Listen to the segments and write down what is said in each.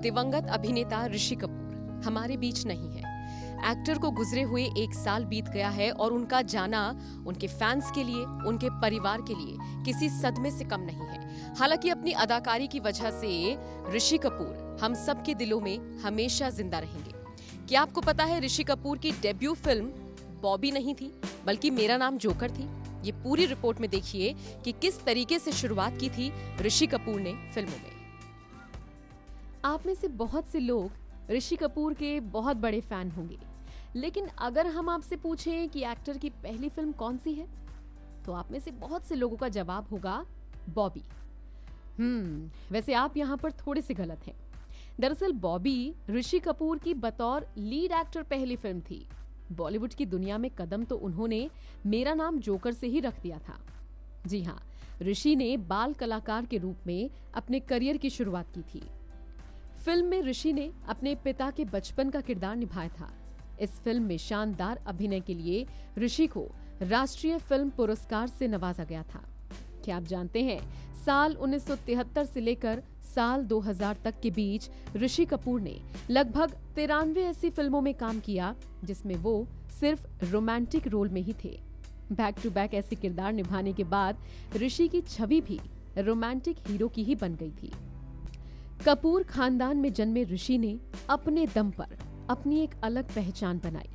दिवंगत अभिनेता ऋषि कपूर हमारे बीच नहीं है। एक्टर को गुजरे हुए 1 साल बीत गया है और उनका जाना उनके फैंस के लिए, उनके परिवार के लिए किसी सदमे से कम नहीं है। हालांकि अपनी अदाकारी की वजह से ऋषि कपूर हम सब के दिलों में हमेशा जिंदा रहेंगे। क्या आपको पता है ऋषि कपूर की डेब्यू फिल्म बॉबी नहीं थी बल्कि मेरा नाम जोकर थी? ये पूरी रिपोर्ट में देखिए कि किस तरीके से शुरुआत की थी ऋषि कपूर ने फिल्मों में। आप में से बहुत से लोग ऋषि कपूर के बहुत बड़े फैन होंगे, लेकिन अगर हम आपसे पूछें कि एक्टर की पहली फिल्म कौन सी है, तो आप में से बहुत से लोगों का जवाब होगा बॉबी। वैसे आप यहाँ पर थोड़े से गलत हैं। दरअसल बॉबी ऋषि कपूर की बतौर लीड एक्टर पहली फिल्म थी। बॉलीवुड की दुनिया में कदम तो उन्होंने मेरा नाम जोकर से ही रख दिया था। जी हाँ, ऋषि ने बाल कलाकार के रूप में अपने करियर की शुरुआत की थी। फिल्म में ऋषि ने अपने पिता के बचपन का किरदार निभाया था। इस फिल्म में शानदार अभिनय के लिए ऋषि को राष्ट्रीय फिल्म पुरस्कार से नवाजा गया था। क्या आप जानते हैं, साल 1973 से लेकर साल 2000 तक के बीच ऋषि कपूर ने लगभग 93 ऐसी फिल्मों में काम किया जिसमें वो सिर्फ रोमांटिक रोल में ही थे। बैक टू बैक ऐसे किरदार निभाने के बाद ऋषि की छवि भी रोमांटिक हीरो की ही बन गई थी। कपूर खानदान में जन्मे ऋषि ने अपने दम पर अपनी एक अलग पहचान बनाई।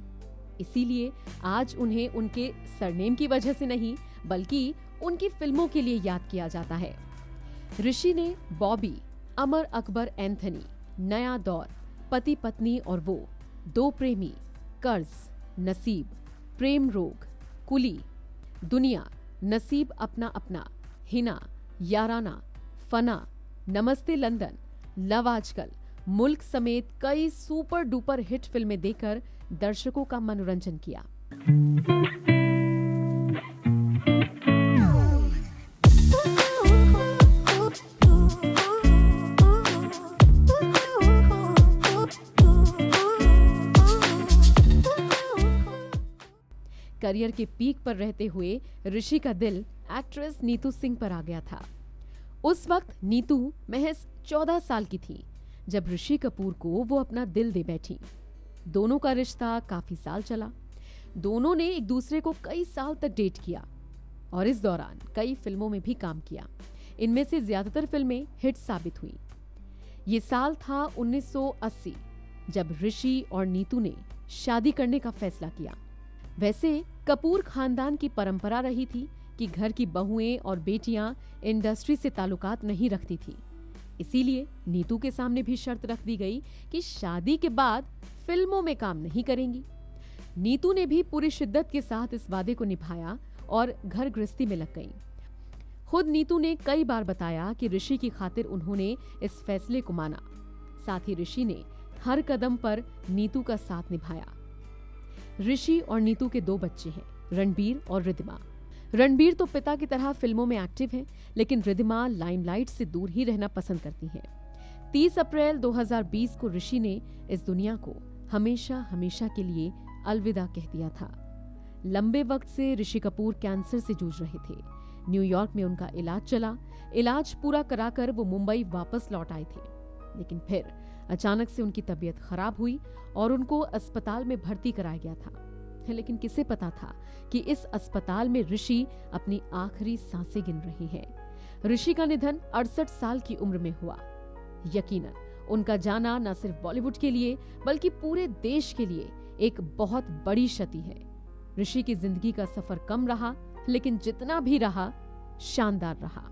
इसीलिए आज उन्हें उनके सरनेम की वजह से नहीं बल्कि उनकी फिल्मों के लिए याद किया जाता है। ऋषि ने बॉबी, अमर अकबर एंथनी, नया दौर, पति पत्नी और वो, दो प्रेमी, कर्ज, नसीब, प्रेम रोग, कुली, दुनिया, नसीब अपना अपना, हिना, याराना, फना, नमस्ते लंदन, लव आजकल, मुल्क समेत कई सुपर डुपर हिट फिल्में देकर दर्शकों का मनोरंजन किया। करियर के पीक पर रहते हुए ऋषि का दिल एक्ट्रेस नीतू सिंह पर आ गया था। उस वक्त नीतू महज 14 साल की थी जब ऋषि कपूर को वो अपना दिल दे बैठी। दोनों का रिश्ता काफी साल चला। दोनों ने एक दूसरे को कई साल तक डेट किया और इस दौरान कई फिल्मों में भी काम किया। इनमें से ज्यादातर फिल्में हिट साबित हुई। ये साल था 1980 जब ऋषि और नीतू ने शादी करने का फैसला किया। वैसे कपूर खानदान की परंपरा रही थी कि घर की बहुएं और बेटियां इंडस्ट्री से ताल्लुकात नहीं रखती थी। इसीलिए नीतू के सामने भी शर्त रख दी गई कि शादी के बाद फिल्मों में काम नहीं करेंगी। नीतू ने भी पूरी शिद्दत के साथ इस वादे को निभाया और घर गृहस्थी में लग गई। खुद नीतू ने कई बार बताया कि ऋषि की खातिर उन्होंने इस फैसले को माना। साथ ही ऋषि ने हर कदम पर नीतू का साथ निभाया। ऋषि और नीतू के 2 बच्चे हैं, रणबीर और रिद्धिमा। रणबीर तो पिता की तरह फिल्मों में एक्टिव हैं, लेकिन रिद्धिमा लाइमलाइट से दूर ही रहना पसंद करती हैं। 30 अप्रैल 2020 को ऋषि ने इस दुनिया को हमेशा हमेशा के लिए अलविदा कह दिया था। लंबे वक्त से ऋषि कपूर कैंसर से जूझ रहे थे। न्यूयॉर्क में उनका इलाज चला। इलाज पूरा कराकर वो मुंबई वापस लौट आए थे, लेकिन फिर अचानक से उनकी तबीयत खराब हुई और उनको अस्पताल में भर्ती कराया गया था। लेकिन किसे पता था कि इस अस्पताल में ऋषि अपनी आखिरी सांसें गिन रही हैं। ऋषि का निधन 68 साल की उम्र में हुआ। यकीनन उनका जाना न सिर्फ बॉलीवुड के लिए बल्कि पूरे देश के लिए एक बहुत बड़ी क्षति है। ऋषि की जिंदगी का सफर कम रहा, लेकिन जितना भी रहा शानदार रहा।